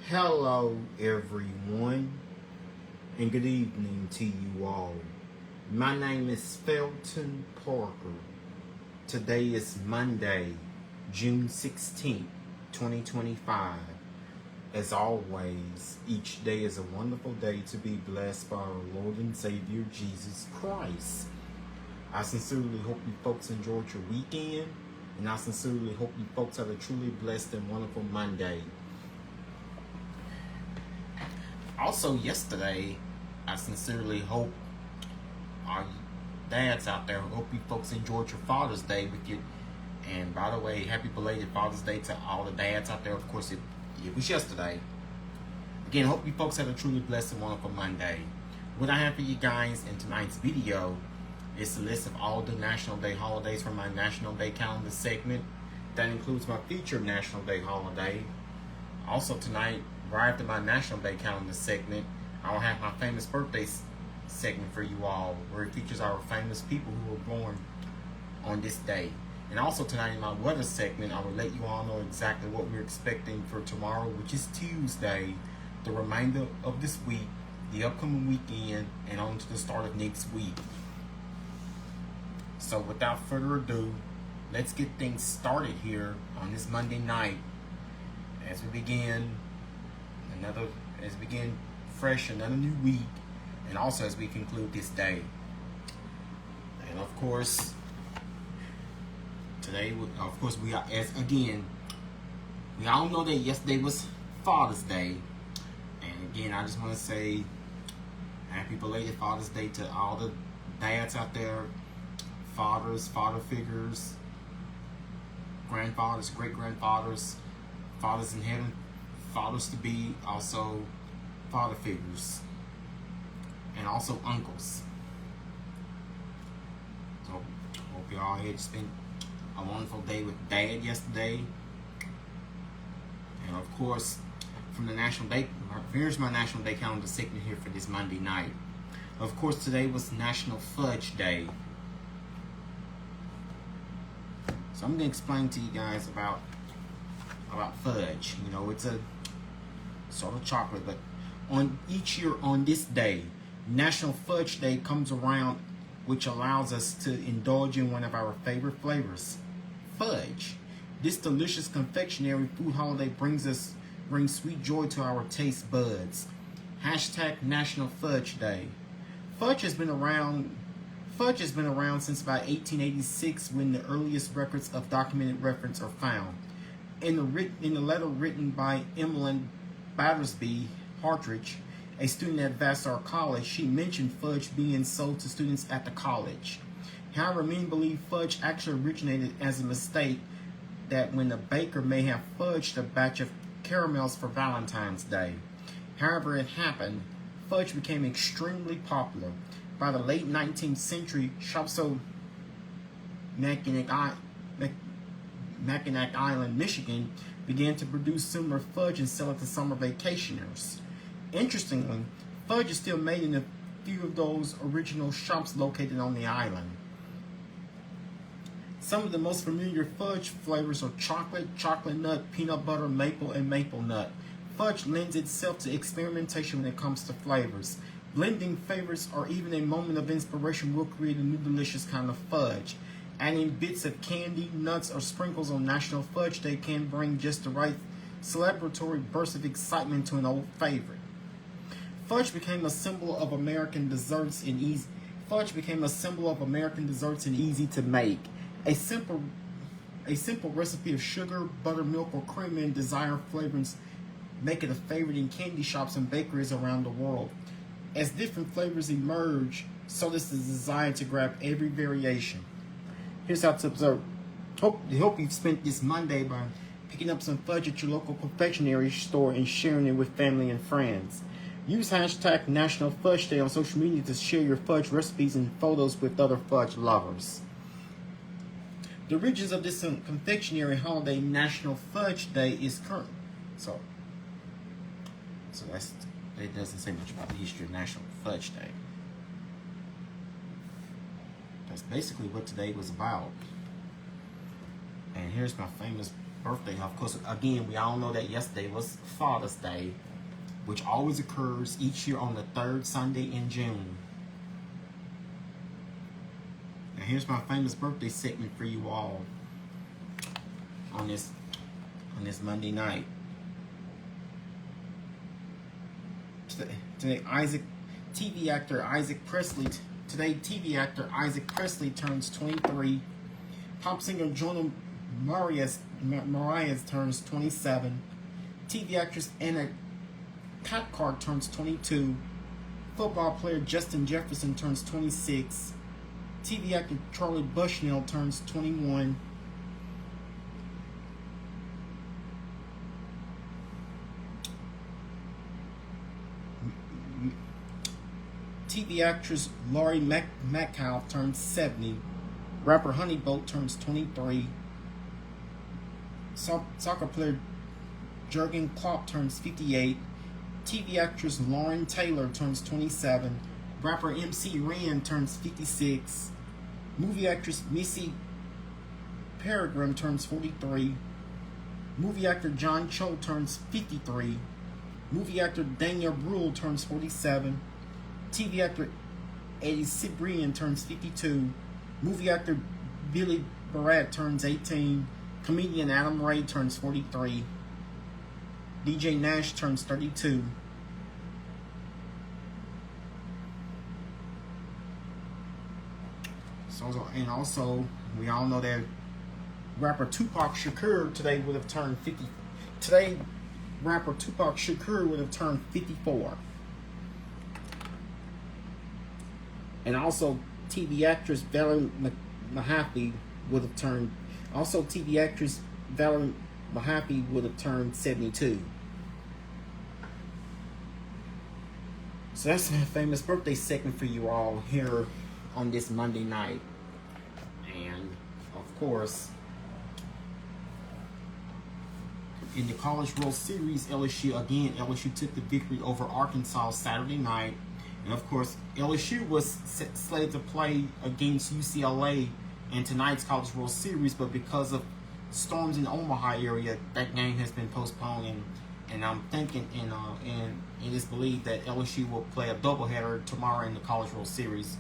Hello, everyone, and good evening to you all. My name is Felton Parker. Today is Monday, June 16th, 2025. As always, each day is a wonderful day to be blessed by our Lord and Savior, Jesus Christ. I sincerely hope you folks enjoyed your weekend, and I sincerely hope you folks have a truly blessed and wonderful Monday. Also, yesterday, I sincerely hope our dads out there, hope you folks enjoyed your Father's Day with you. And by the way, happy belated Father's Day to all the dads out there. Of course, it was yesterday. Again, hope you folks had a truly blessed and wonderful Monday. What I have for you guys in tonight's video is a list of all the National Day holidays from my National Day calendar segment. That includes my featured National Day holiday. Also tonight, right after my National Day calendar segment, I'll have my famous birthday segment for you all, where it features our famous people who were born on this day. And also tonight in my weather segment, I will let you all know exactly what we're expecting for tomorrow, which is Tuesday, the remainder of this week, the upcoming weekend, and on to the start of next week. So without further ado, let's get things started here on this Monday night as we begin fresh another new week, and also as we conclude this day. And of course, today, we are, we all know that yesterday was Father's Day. And again, I just want to say happy belated Father's Day to all the dads out there, fathers, father figures, grandfathers, great-grandfathers, fathers in heaven, fathers to be, also father figures, and also uncles. So hope you all had spent a wonderful day with Dad yesterday. And of course, from the National Day, here's my National Day calendar segment here for this Monday night. Of course, today was National Fudge Day. So I'm going to explain to you guys about fudge. You know, it's a sort of chocolate, but on each year on this day, National Fudge Day comes around, which allows us to indulge in one of our favorite flavors, fudge. This delicious confectionery food holiday brings sweet joy to our taste buds. Hashtag National Fudge Day. Fudge has been around since about 1886, when the earliest records of documented reference are found. In the letter written by Emmeline Battersby Partridge, a student at Vassar College, she mentioned fudge being sold to students at the college. However, many believe fudge actually originated as a mistake, that when the baker may have fudged a batch of caramels for Valentine's Day. However it happened, fudge became extremely popular. By the late 19th century, shops sold Mackinac Island, Michigan, began to produce similar fudge and sell it to summer vacationers. Interestingly, fudge is still made in a few of those original shops located on the island. Some of the most familiar fudge flavors are chocolate, chocolate nut, peanut butter, maple, and maple nut. Fudge lends itself to experimentation when it comes to flavors. Blending favorites or even a moment of inspiration will create a new delicious kind of fudge. Adding bits of candy, nuts, or sprinkles on National Fudge Day can bring just the right celebratory burst of excitement to an old favorite. Fudge became a symbol of American desserts and easy to make. A simple recipe of sugar, buttermilk, or cream and desired flavorings make it a favorite in candy shops and bakeries around the world. As different flavors emerge, so does the desire to grab every variation. Here's how to observe. Hope you've spent this Monday by picking up some fudge at your local confectionery store and sharing it with family and friends. Use hashtag National Fudge Day on social media to share your fudge recipes and photos with other fudge lovers. The origins of this confectionery holiday, National Fudge Day, is current. So it doesn't say much about the history of National Fudge Day. That's basically what today was about. And here's my famous birthday. Of course, again, we all know that yesterday was Father's Day, which always occurs each year on the third Sunday in June. Now here's my famous birthday segment for you all on this Monday night. Today, TV actor Isaac Presley turns 23. Pop singer Jonah Marias turns 27. TV actress Anna Cathcart turns 22. Football player Justin Jefferson turns 26. TV actor Charlie Bushnell turns 21. TV actress Laurie Metcalf turns 70. Rapper Honeybolt turns 23. Soccer player Jurgen Klopp turns 58. TV actress Lauren Taylor turns 27. Rapper MC Ren turns 56. Movie actress Missy Peregrine turns 43. Movie actor John Cho turns 53. Movie actor Daniel Bruhl turns 47. TV actor Eddie Cibrian turns 52. Movie actor Billy Barrett turns 18. Comedian Adam Ray turns 43. DJ Nash turns 32. And also, we all know that rapper Tupac Shakur today would have turned 50. Today, rapper Tupac Shakur would have turned 54. And also, TV actress Valerie Mahaffey would have turned. Also, TV actress Valerie Mahaffey would have turned 72. So that's a famous birthday segment for you all here on this Monday night. And of course, in the College World Series, LSU took the victory over Arkansas Saturday night. And of course, LSU was slated to play against UCLA in tonight's College World Series, but because of storms in the Omaha area, that game has been postponed. And I'm thinking, and it is believed that LSU will play a doubleheader tomorrow in the College World Series.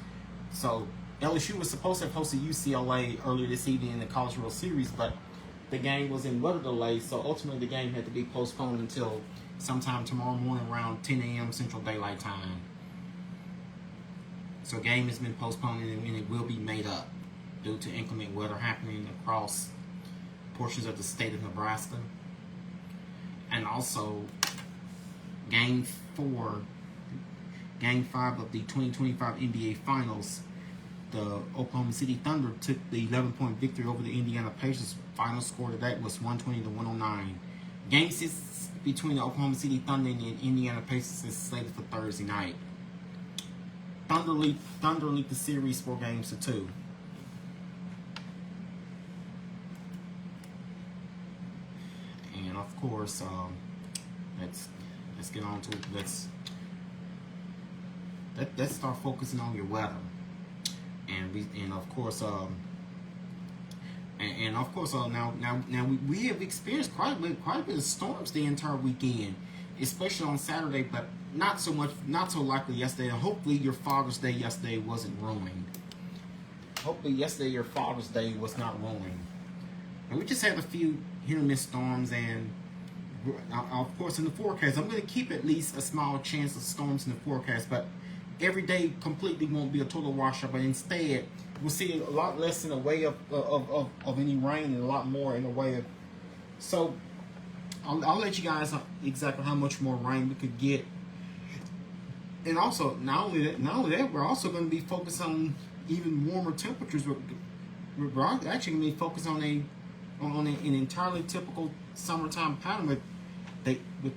So LSU was supposed to have hosted UCLA earlier this evening in the College World Series, but the game was in weather delay, so ultimately the game had to be postponed until sometime tomorrow morning around 10 a.m. Central Daylight Time. So game has been postponed and it will be made up due to inclement weather happening across portions of the state of Nebraska. And also, Game 5 of the 2025 NBA Finals, the Oklahoma City Thunder took the 11-point victory over the Indiana Pacers. Final score to that was 120-109. Game 6 between the Oklahoma City Thunder and the Indiana Pacers is slated for Thursday night. Thunder lead the series 4-2. And of course, let's get on to let's start focusing on your weather. And of course now we have experienced quite a bit of storms the entire weekend, especially on Saturday, but not so likely yesterday. And hopefully your Father's Day yesterday wasn't ruined. Hopefully yesterday your Father's Day was not ruined. And we just had a few hit or miss storms, and of course in the forecast, I'm going to keep at least a small chance of storms in the forecast, but every day completely won't be a total washout, but instead we'll see a lot less in the way of any rain and a lot more in the way of. So I'll let you guys know exactly how much more rain we could get. And also, not only that, we're also going to be focused on even warmer temperatures. We're actually going to be focused on an entirely typical summertime pattern with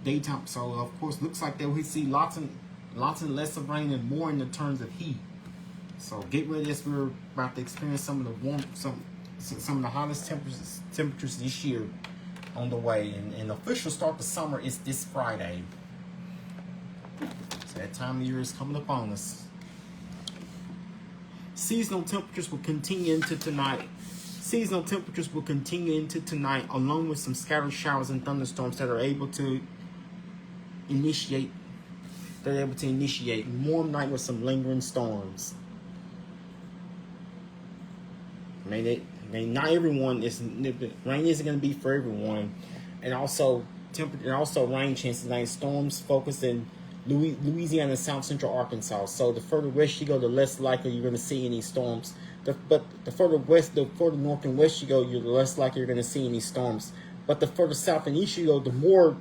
daytime. So of course, looks like that we see lots and less of rain and more in the terms of heat. So get ready, as we're about to experience some of the hottest temperatures this year on the way. And the official start to summer is this Friday. So that time of year is coming upon us. Seasonal temperatures will continue into tonight. seasonal temperatures will continue into tonight, along with some scattered showers and thunderstorms that are able to initiate. They're able to initiate warm night with some lingering storms. Not everyone is. Rain isn't going to be for everyone, and also rain chances tonight. Storms focused in Louisiana and South Central Arkansas. So the further west you go, the less likely you're going to see any storms. But the further north and west you go, the less likely you're going to see any storms. But the further south and east you go, the more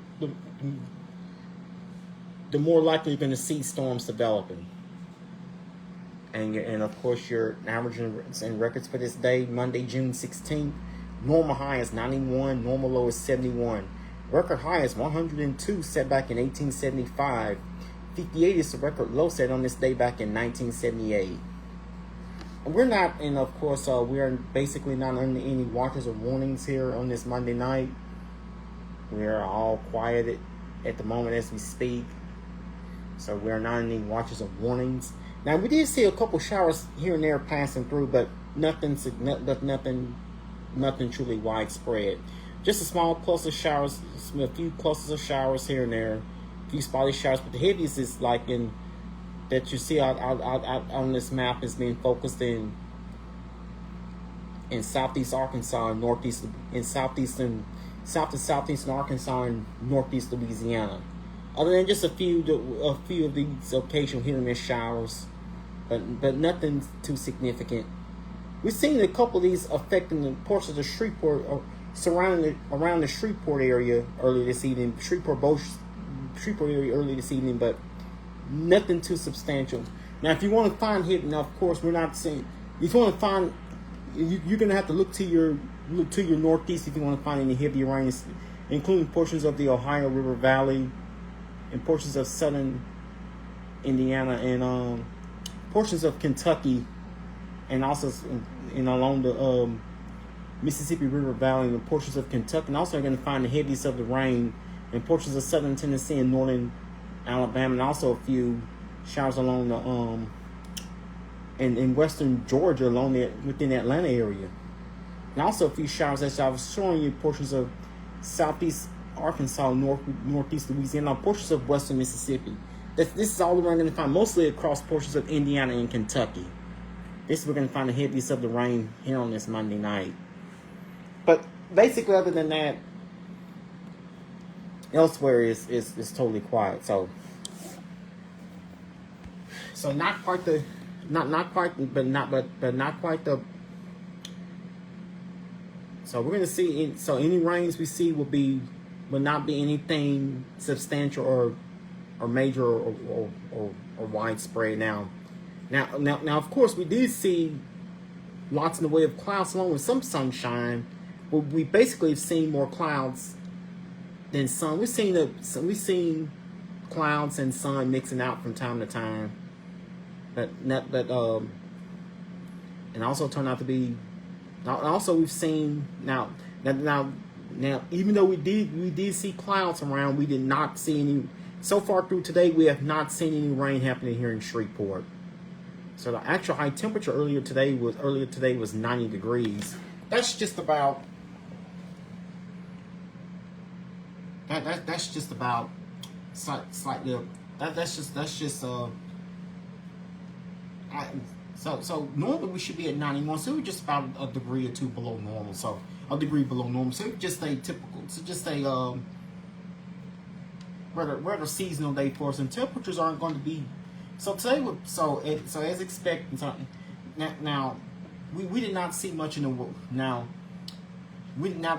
likely you're going to see storms developing. And of course, your average and records for this day, Monday, June 16th. Normal high is 91, normal low is 71. Record high is 102, set back in 1875. 58 is the record low set on this day back in 1978. We're not, and of course, we're basically not under any watches or warnings here on this Monday night. We're all quiet at the moment as we speak. So we're not in any watches or warnings. Now, we did see a couple showers here and there passing through, but nothing truly widespread. Just a small cluster of showers, a few clusters of showers here and there, a few spotty showers. But the heaviest is like that you see out on this map is being focused in southeast Arkansas and south and southeastern Arkansas and northeast Louisiana. Other than just a few of these occasional hit and miss showers, but nothing too significant. We've seen a couple of these affecting the portions of Shreveport or around the Shreveport area earlier this evening. Shreveport area earlier this evening, but nothing too substantial. Now, if you want to find hidden, now of course we're not saying. If you want to find, you're gonna have to look to your northeast if you want to find any heavy rains, including portions of the Ohio River Valley and portions of southern Indiana and portions of Kentucky, and also along the Mississippi River Valley and portions of Kentucky. And also you're going to find the heaviest of the rain in portions of southern Tennessee and northern Alabama, and also a few showers along the in western Georgia within the Atlanta area. And also a few showers, as I was showing you, portions of southeast Arkansas, northeast Louisiana, portions of western Mississippi. This is all we're going to find, mostly across portions of Indiana and Kentucky. This is we're going to find the heaviest of the rain here on this Monday night. But basically, other than that, elsewhere is totally quiet. So not quite the. So we're gonna see. So any rains we see will not be anything substantial or major or widespread. Now, of course, we did see lots in the way of clouds, along with some sunshine. But we basically have seen more clouds than sun. We've seen clouds and sun mixing out from time to time. And also turned out to be. Also, we've seen now. Even though we did see clouds around, we did not see any. So far through today, we have not seen any rain happening here in Shreveport. So the actual high temperature earlier today was 90 degrees. That's just about. That's just about slightly. So normally we should be at 91, so we're just about a degree or two below normal. So a degree below normal. So it just a typical. So just a rather seasonal day for us, and temperatures aren't going to be. So today, so as expected. Now we did not see much in the now.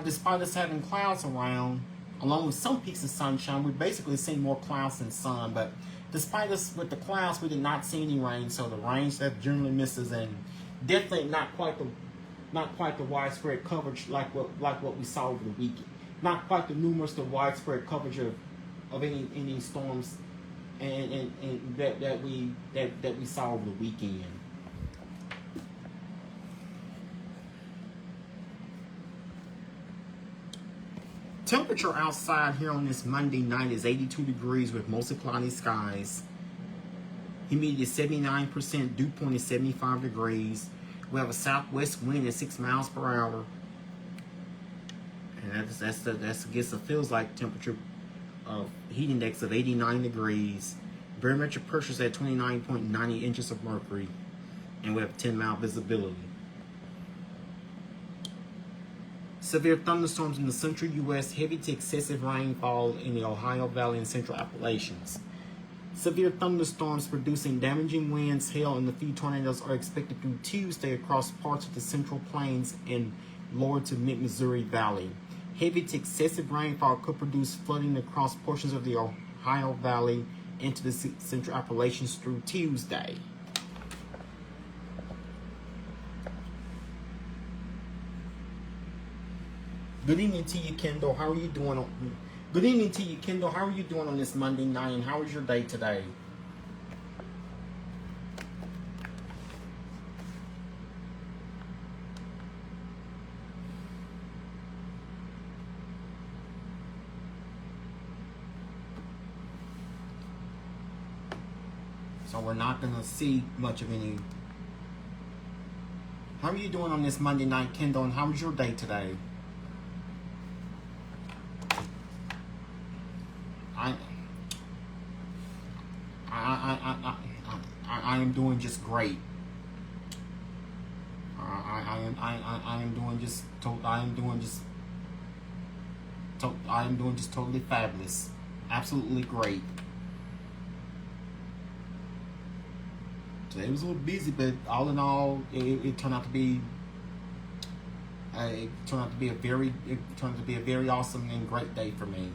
Despite us having clouds around, along with some peaks of sunshine, we basically seen more clouds than sun. But despite us with the clouds, we did not see any rain. So the rain that generally misses, and definitely not quite the widespread coverage like what we saw over the weekend. Not quite the widespread coverage of any storms and that we saw over the weekend. Temperature outside here on this Monday night is 82 degrees with mostly cloudy skies. Humidity is 79%. Dew point is 75 degrees. We have a southwest wind at 6 miles per hour. And that's gets a feels like temperature of heat index of 89 degrees. Barometric pressure is at 29.90 inches of mercury. And we have 10-mile visibility. Severe thunderstorms in the central U.S., heavy to excessive rainfall in the Ohio Valley and central Appalachians. Severe thunderstorms producing damaging winds, hail, and a few tornadoes are expected through Tuesday across parts of the Central Plains and lower to mid-Missouri Valley. Heavy to excessive rainfall could produce flooding across portions of the Ohio Valley into the central Appalachians through Tuesday. Good evening to you, Kendall. How are you doing? Good evening to you, Kendall. How are you doing on this Monday night, and how was your day today? So we're not going to see much of any. How are you doing on this Monday night, Kendall, and how was your day today? I am doing just great. I am doing just totally fabulous. Absolutely great. Today was a little busy, but all in all, it turned out to be a very awesome and great day for me.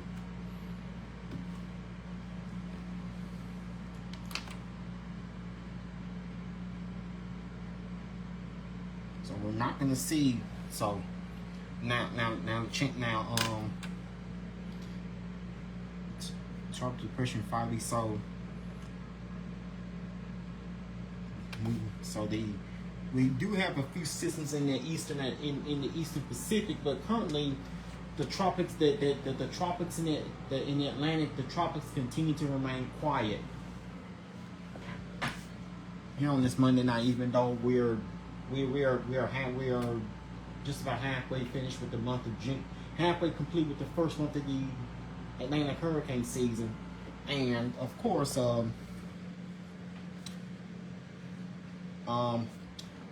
So we're not going to see. So now, tropical depression 5B. So we do have a few systems in the eastern in the eastern Pacific, but currently the tropics the tropics in the Atlantic, the tropics continue to remain quiet here on this Monday night, even though we are just about halfway finished with the month of June, halfway complete with the first month of the Atlantic hurricane season, and of course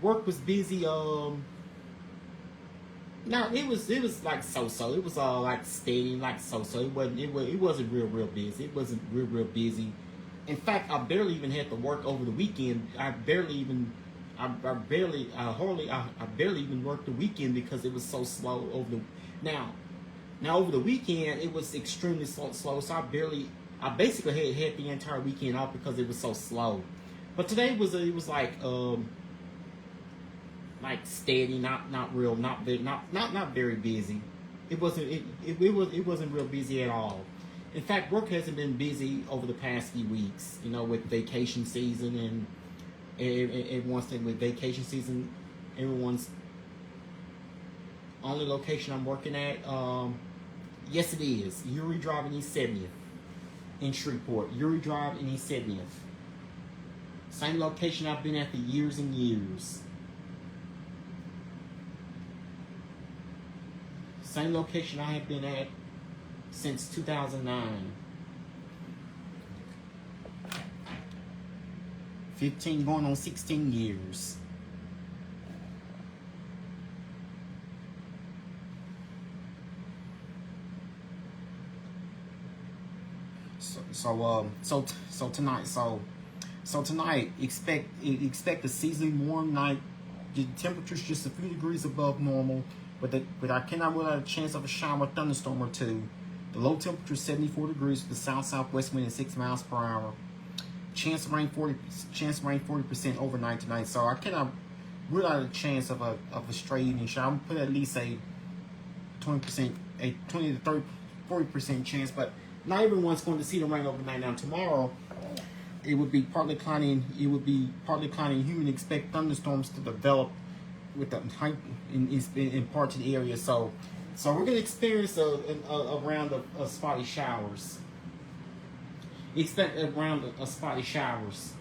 work was busy. No, it was like so. It was all like steady, like so. It wasn't real busy. It wasn't real busy. In fact, I barely even had to work over the weekend. I barely even worked the weekend because it was so slow over the now over the weekend it was extremely slow. So I basically had the entire weekend off because it was so slow. But today it was like steady, not very busy. It wasn't real busy at all. In fact, work hasn't been busy over the past few weeks. You know, with vacation season and everyone's thing with vacation season, everyone's only location I'm working at. Yes, it is Uri Drive and East 70th in Shreveport. Uri Drive and East 70th. Same location I've been at for years and years. Same location I have been at since 2009. 15 going on 16 years. So tonight, expect a seasonally warm night. The temperature's just a few degrees above normal, but I cannot rule out a chance of a shower or thunderstorm or two. The low temperature is 74 degrees with the south-southwest wind at 6 miles per hour. Chance of rain 40% overnight tonight. So I cannot rule out a chance of a stray evening shower. I'm put at least a 20 to 40% chance, but not everyone's going to see the rain overnight. Now tomorrow, it would be partly cloudy. Human expect thunderstorms to develop with the height in parts of the area. So we're going to experience a round of spotty showers. Expect a round of spotty showers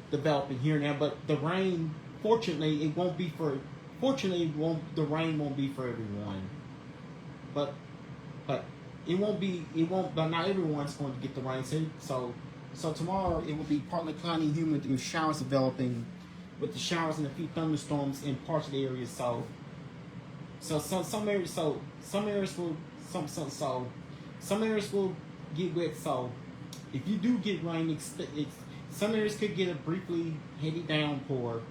developing here now, but the rain fortunately, it won't be for. Fortunately, the rain won't be for everyone. But it won't be. It won't. But not everyone's going to get the rain. So tomorrow it will be partly cloudy and humid with showers developing, with the showers and a few thunderstorms in parts of the area. Some areas will get wet. So if you do get rain, some areas could get a briefly heavy downpour.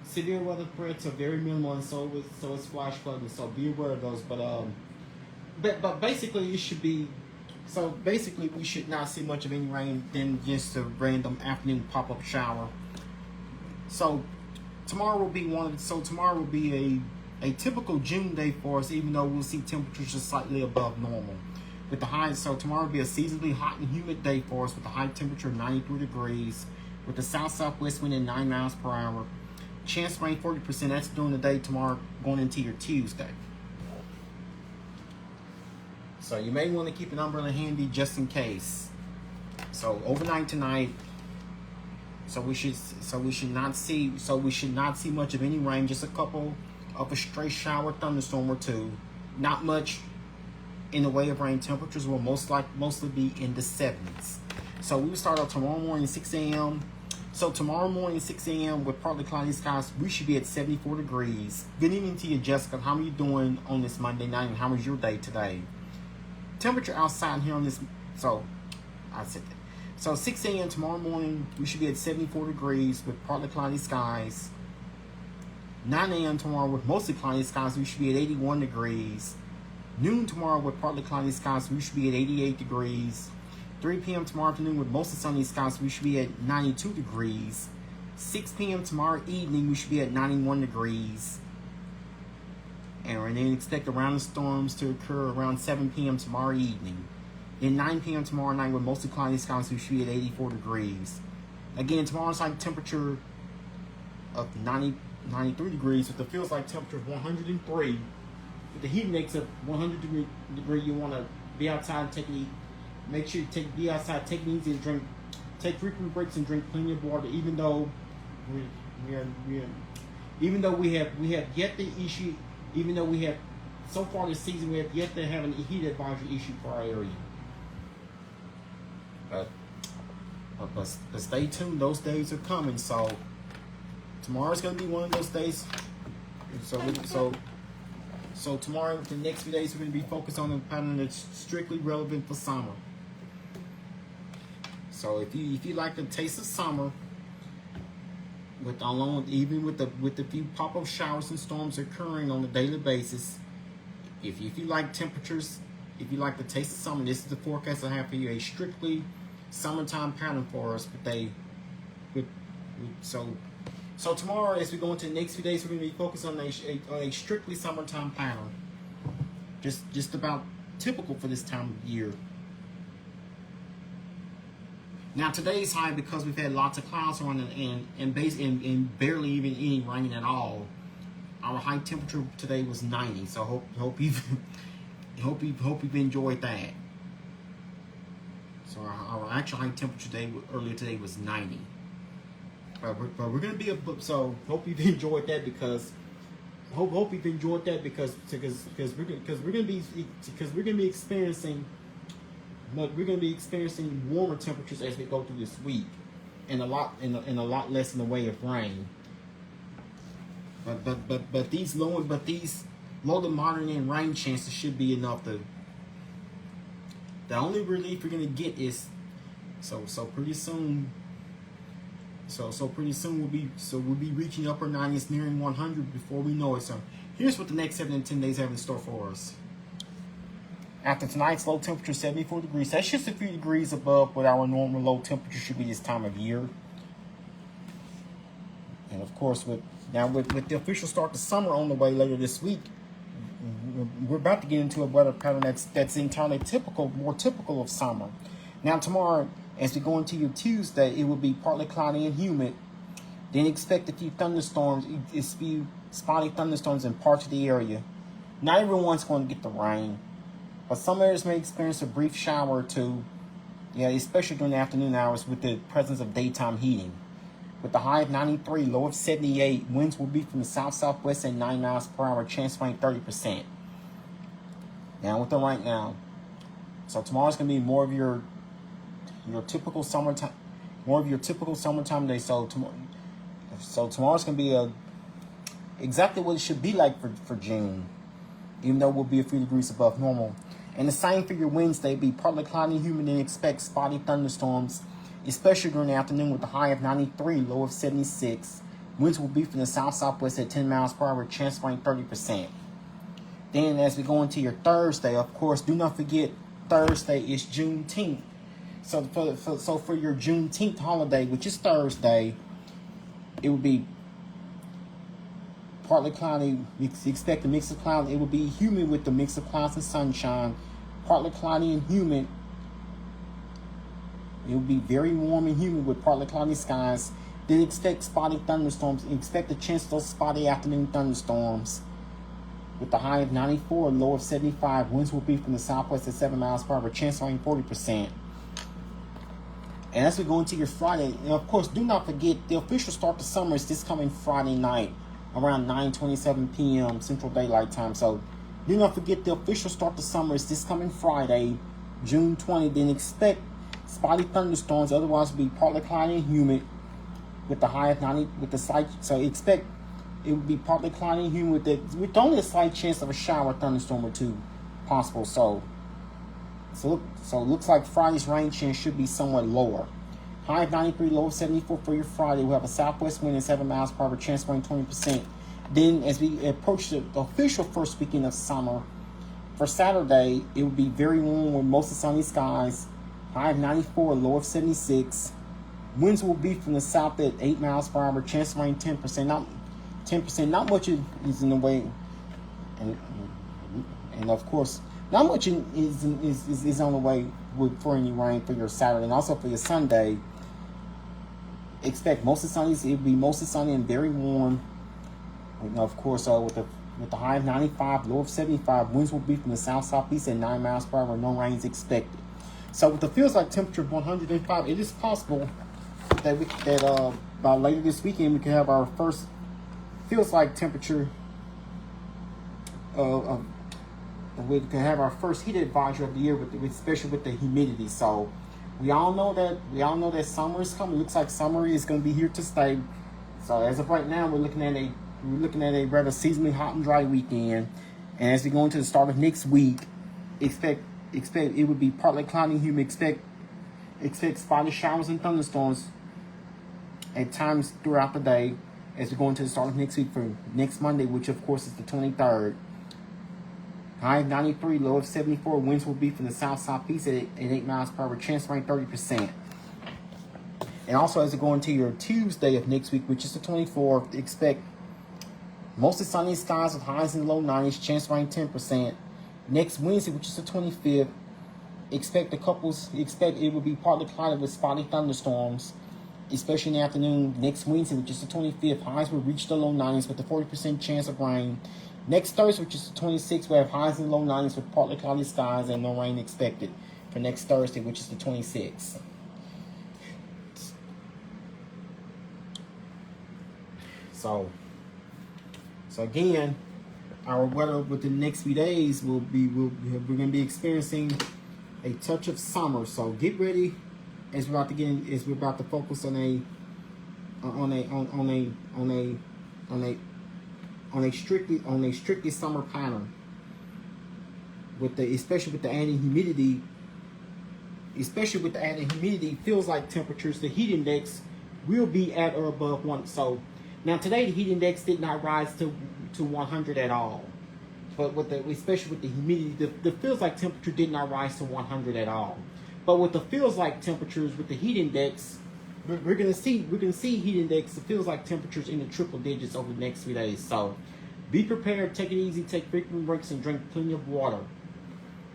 Severe weather threats are very minimal, and so it's flash flooding. So be aware of those. But basically it should be. So basically we should not see much of any rain than just a random afternoon pop-up shower. So tomorrow will be a typical June day for us, even though we'll see temperatures just slightly above normal. With the high, so tomorrow will be a seasonably hot and humid day for us with a high temperature of 93 degrees, with the south-southwest wind at 9 miles per hour. Chance rain 40%. That's during the day tomorrow, going into your Tuesday. So you may want to keep an umbrella handy just in case. So overnight tonight. So we should not see much of any rain. Just a couple of a stray shower, thunderstorm or two. Not much in the way of rain. Temperatures will mostly be in the 70s. So we will start out tomorrow morning 6 a.m. So tomorrow morning 6 a.m. with partly cloudy skies, we should be at 74 degrees. Good evening to you, Jessica. How are you doing on this Monday night, and how was your day today? Temperature outside here on this, so I said that. So 6 a.m. tomorrow morning, we should be at 74 degrees with partly cloudy skies. 9 a.m. tomorrow with mostly cloudy skies, we should be at 81 degrees. Noon tomorrow with partly cloudy skies, we should be at 88 degrees. 3 p.m. tomorrow afternoon with mostly sunny skies, we should be at 92 degrees. 6 p.m. tomorrow evening, we should be at 91 degrees. And then expect around the storms to occur around 7 p.m. tomorrow evening. Then 9 p.m. tomorrow night with mostly cloudy skies, we should be at 84 degrees. Again, tomorrow's like temperature of 93 degrees, with the feels like temperature of 103. With the heat index of 100 degree, you want to be outside and make sure you be outside, take it easy, and take frequent breaks and drink plenty of water. Even though we have yet to issue. Even though we have, so far this season, we have yet to have a heat advisory issued for our area. But stay tuned. Those days are coming. So tomorrow's going to be one of those days. So tomorrow, the next few days, we're going to be focused on a pattern that's strictly relevant for summer. So if you like the taste of summer, with the few pop-up showers and storms occurring on a daily basis, if you like temperatures, if you like the taste of summer, this is the forecast I have for you. A strictly summertime pattern for us. So tomorrow, as we go into the next few days, we're going to be focused on a strictly summertime pattern. Just about typical for this time of year. Now today's high, because we've had lots of clouds on and barely even any rain at all. Our high temperature today was 90. So hope you've enjoyed that. So our actual high temperature earlier today was 90. But we're gonna be so hope you've enjoyed that because hope you've enjoyed that because we're gonna be experiencing. But we're going to be experiencing warmer temperatures as we go through this week, and a lot less in the way of rain. But these low to moderate and rain chances should be enough to. The only relief we're going to get is so pretty soon. So pretty soon we'll be reaching upper 90s, nearing 100 before we know it. So here's what the next 7 and 10 days have in store for us. After tonight's low temperature, 74 degrees. That's just a few degrees above what our normal low temperature should be this time of year. And of course, with the official start to summer on the way later this week, we're about to get into a weather pattern that's entirely more typical of summer. Now tomorrow, as we go into your Tuesday, it will be partly cloudy and humid. Then expect a few thunderstorms, spotty thunderstorms in parts of the area. Not everyone's going to get the rain. But some areas may experience a brief shower or two, especially during the afternoon hours with the presence of daytime heating. with the high of 93, low of 78. Winds will be from the south-southwest at 9 miles per hour, chance rain 30%. Now with the right now. So tomorrow's going to be more of your typical summertime, day. So tomorrow's going to be exactly what it should be like for June, even though we'll be a few degrees above normal. And the same for your Wednesday, be partly cloudy and humid, and expect spotty thunderstorms, especially during the afternoon with the high of 93, low of 76. Winds will be from the south-southwest at 10 miles per hour, chance rain 30%. Then as we go into your Thursday, of course, do not forget Thursday is Juneteenth. So for your Juneteenth holiday, which is Thursday, it will be partly cloudy. We expect a mix of clouds. It will be humid with the mix of clouds and sunshine. Partly cloudy and humid. It will be very warm and humid with partly cloudy skies. Then expect spotty thunderstorms. Expect a chance of those spotty afternoon thunderstorms. With the high of 94, low of 75. Winds will be from the southwest at 7 miles per hour. Chance of rain 40%. And as we go into your Friday, and of course, do not forget the official start to summer is this coming Friday night around 9:27 p.m. Central Daylight Time. So do not forget the official start to summer is this coming Friday, June 20. Then expect spotty thunderstorms. Otherwise, it'll be partly cloudy and humid with the high of 90. With the slight, so expect it will be partly cloudy and humid with only a slight chance of a shower, thunderstorm or two possible. So it looks like Friday's rain chance should be somewhat lower. High of 93, low of 74 for your Friday. We'll have a southwest wind at 7 miles per hour, chance of rain 20%. Then as we approach the official first weekend of summer, for Saturday, it will be very warm with mostly sunny skies. High of 94, low of 76. Winds will be from the south at 8 miles per hour, chance of rain 10%. Not 10%, not much is in the way, and of course, not much is on the way for any rain for your Saturday. And also for your Sunday, expect mostly sunny. It will be mostly sunny and very warm. And of course, with the high of 95, low of 75, winds will be from the south-southeast at 9 miles per hour. No rain is expected. So with the feels like temperature of 105, it is possible that by later this weekend we can have our first feels like temperature we can have our first heat advisory of the year, especially with the humidity. So we all know that summer is coming. It looks like summer is going to be here to stay. So as of right now, we're looking at a rather seasonally hot and dry weekend. And as we go into the start of next week, expect it would be partly cloudy and humid. Expect spotty showers and thunderstorms at times throughout the day as we go into the start of next week for next Monday, which of course is the 23rd. High of 93, low of 74. Winds will be from the south-southeast at 8 miles per hour. Chance of rain 30%. And also as we go into your Tuesday of next week, which is the 24th, expect mostly sunny skies with highs in the low 90s. Chance of rain 10%. Next Wednesday, which is the 25th, expect it will be partly cloudy with spotty thunderstorms, especially in the afternoon. Next Wednesday, which is the 25th, highs will reach the low 90s with a 40% chance of rain. Next Thursday, which is the 26th, we have highs in the low 90s with partly cloudy skies and no rain expected for next Thursday, which is the 26th. So again, our weather within the next few days we're going to be experiencing a touch of summer. So get ready as we're about to focus on a strictly summer pattern especially with the added humidity. Feels like temperatures, the heat index will be at or above 1. So now today the heat index did not rise to 100 at all, but especially with the humidity, the feels like temperature did not rise to 100 at all. But with the feels like temperatures with the heat index, we're gonna see heat index, the feels like temperatures in the triple digits over the next few days. So be prepared, take it easy, take frequent breaks, and drink plenty of water.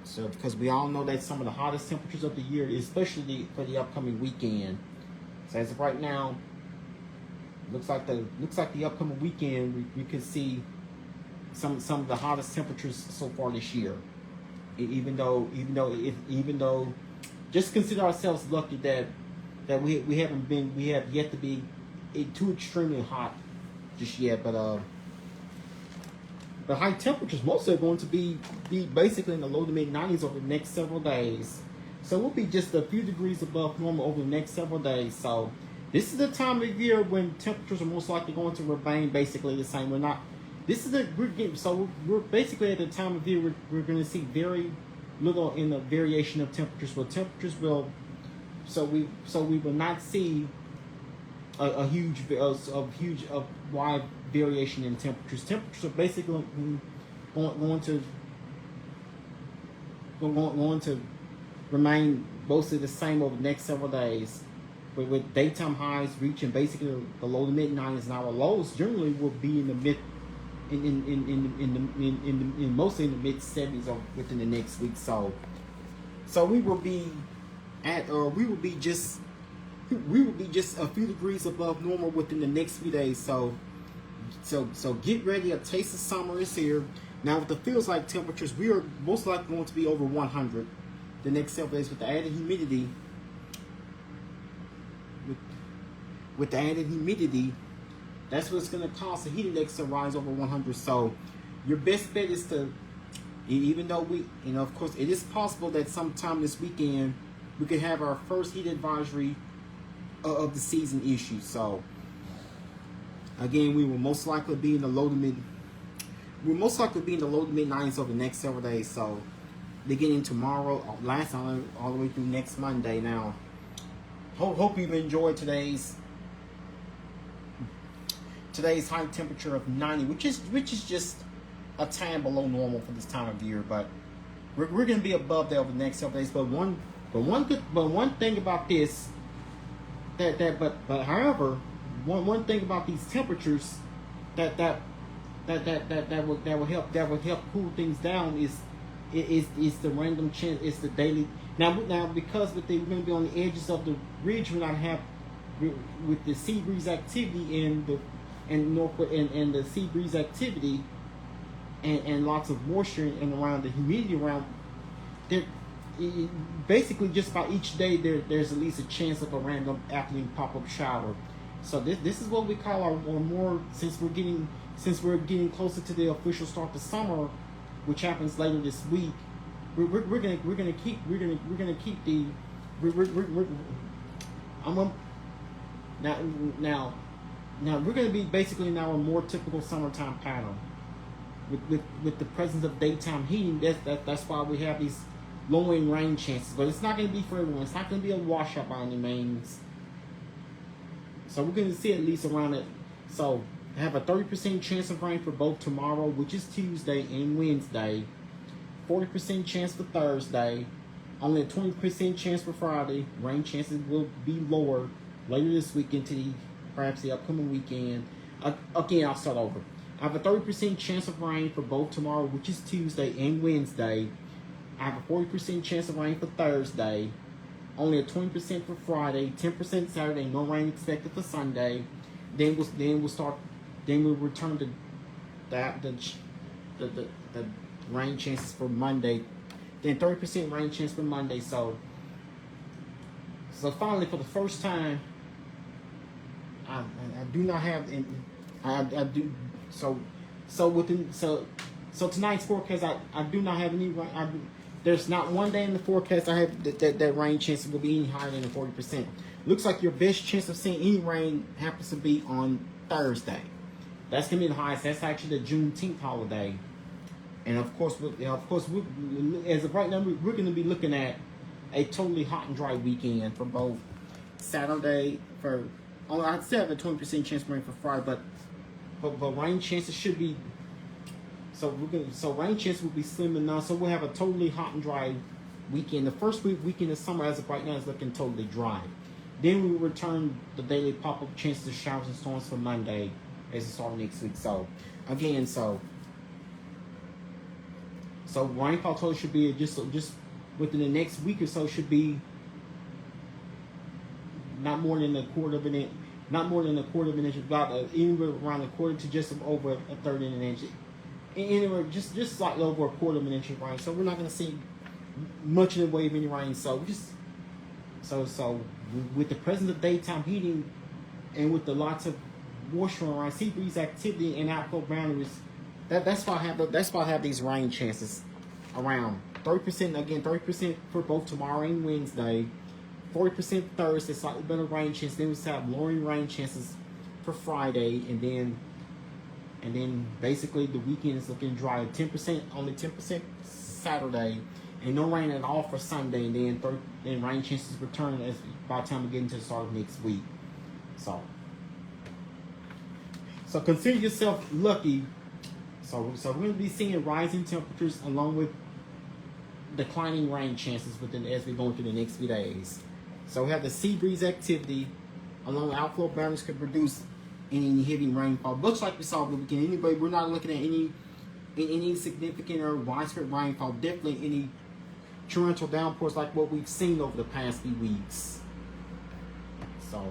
So because we all know that's some of the hottest temperatures of the year, especially for the upcoming weekend. So as of right now, looks like the upcoming weekend we could see some of the hottest temperatures so far this year. Even though just consider ourselves lucky that we have yet to be too extremely hot just yet, but high temperatures mostly are going to be basically in the low to mid 90s over the next several days. So we'll be just a few degrees above normal over the next several days. So this is the time of year when temperatures are most likely going to remain basically the same. We're basically at the time of year we're going to see very little in the variation of temperatures. Well, temperatures will, so we will not see a wide variation in temperatures. Temperatures are basically going to remain mostly the same over the next several days, with daytime highs reaching basically the low to mid 90s, and our lows generally will be in the mid mostly in the mid 70s or within the next week. So we will be just a few degrees above normal within the next few days. So get ready. A taste of summer is here. Now with the feels like temperatures, we are most likely going to be over 100 the next several days with the added humidity. With the added humidity, that's what's going to cause the heat index to rise over 100. So your best bet is to, even though of course it is possible that sometime this weekend we could have our first heat advisory of the season issue. So again, we will most likely be in the low to mid 90s over the next several days. So beginning tomorrow, last all the way through next Monday. Now, hope you've enjoyed today's high temperature of 90, which is just a tad below normal for this time of year. But we're going to be above that over the next several days. But one thing about this. However, one thing about these temperatures that will help cool things down is the random chance. It's the daily now because we're going to be on the edges of the ridge. We're not have with the sea breeze activity and the sea breeze activity and lots of moisture and around the humidity around there. Basically, just by each day, there's at least a chance of a random afternoon pop-up shower. So this is what we call our more since we're getting closer to the official start of summer, which happens later this week. We're gonna keep the now we're gonna be basically in our more typical summertime pattern with the presence of daytime heating. That's why we have these lowering rain chances, but it's not going to be for everyone. It's not going to be a washout by any means. So we're going to see at least around it. So I have a 30% chance of rain for both tomorrow, which is Tuesday, and Wednesday. 40% chance for Thursday. Only a 20% chance for Friday. Rain chances will be lower later this week into perhaps the upcoming weekend. Again, I'll start over. I have a 30% chance of rain for both tomorrow, which is Tuesday, and Wednesday. I have a 40% chance of rain for Thursday, only a 20% for Friday, 10% Saturday, no rain expected for Sunday. Then we'll return to the rain chances for Monday. Then 30% rain chance for Monday. So finally, for the first time, I do not have so tonight's forecast I do not have any rain. There's not one day in the forecast I have that rain chance will be any higher than 40%. Looks like your best chance of seeing any rain happens to be on Thursday. That's gonna be the highest. That's actually the Juneteenth holiday, and of course, as of right now, we're gonna be looking at a totally hot and dry weekend for both Saturday. I'd say I have a 20% chance of rain for Friday, but rain chances should be. So rain chances will be slim and none. So we'll have a totally hot and dry weekend. The first weekend of summer, as of right now, is looking totally dry. Then we will return the daily pop-up chances of showers and storms for Monday as it starts next week. So again, so rainfall total should be just within the next week or so should be not more than a quarter of an inch, about anywhere around a quarter to just over a third of an inch. Anywhere just slightly over a quarter of an inch of rain. So we're not going to see much in the way of any rain. So with the presence of daytime heating and with the lots of moisture around, sea breeze activity and outflow boundaries, that's why I have these rain chances around 30%. Again, 30% for both tomorrow and Wednesday. 40% Thursday, slightly better rain chance. Then we have lowering rain chances for Friday, and then basically the weekend is looking dry. 10%, only 10% Saturday, and no rain at all for Sunday. And then rain chances return as by the time we get into the start of next week. So consider yourself lucky. So we're going to be seeing rising temperatures along with declining rain chances as we go through the next few days. So we have the sea breeze activity along with outflow boundaries could produce any heavy rainfall. Looks like we saw the weekend. Anybody, we're not looking at any significant or widespread rainfall. Definitely any torrential downpours like what we've seen over the past few weeks. So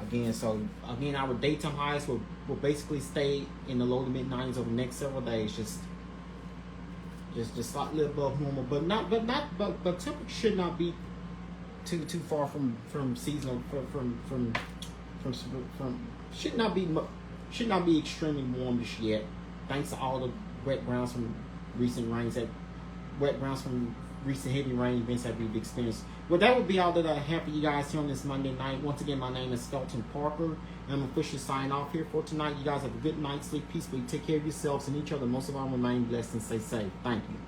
again, our daytime highs will basically stay in the low to mid 90s over the next several days. Just slightly above normal, but temperature should not be too far from seasonal from should not be extremely warm just yet, thanks to all the wet grounds from recent heavy rain events that we've experienced. Well, that would be all that I have for you guys here on this Monday night. Once again, my name is Skelton Parker, and I'm officially signing off here for tonight. You guys have a good night's sleep, peacefully. Take care of yourselves and each other. Most of all, remain blessed and stay safe. Thank you.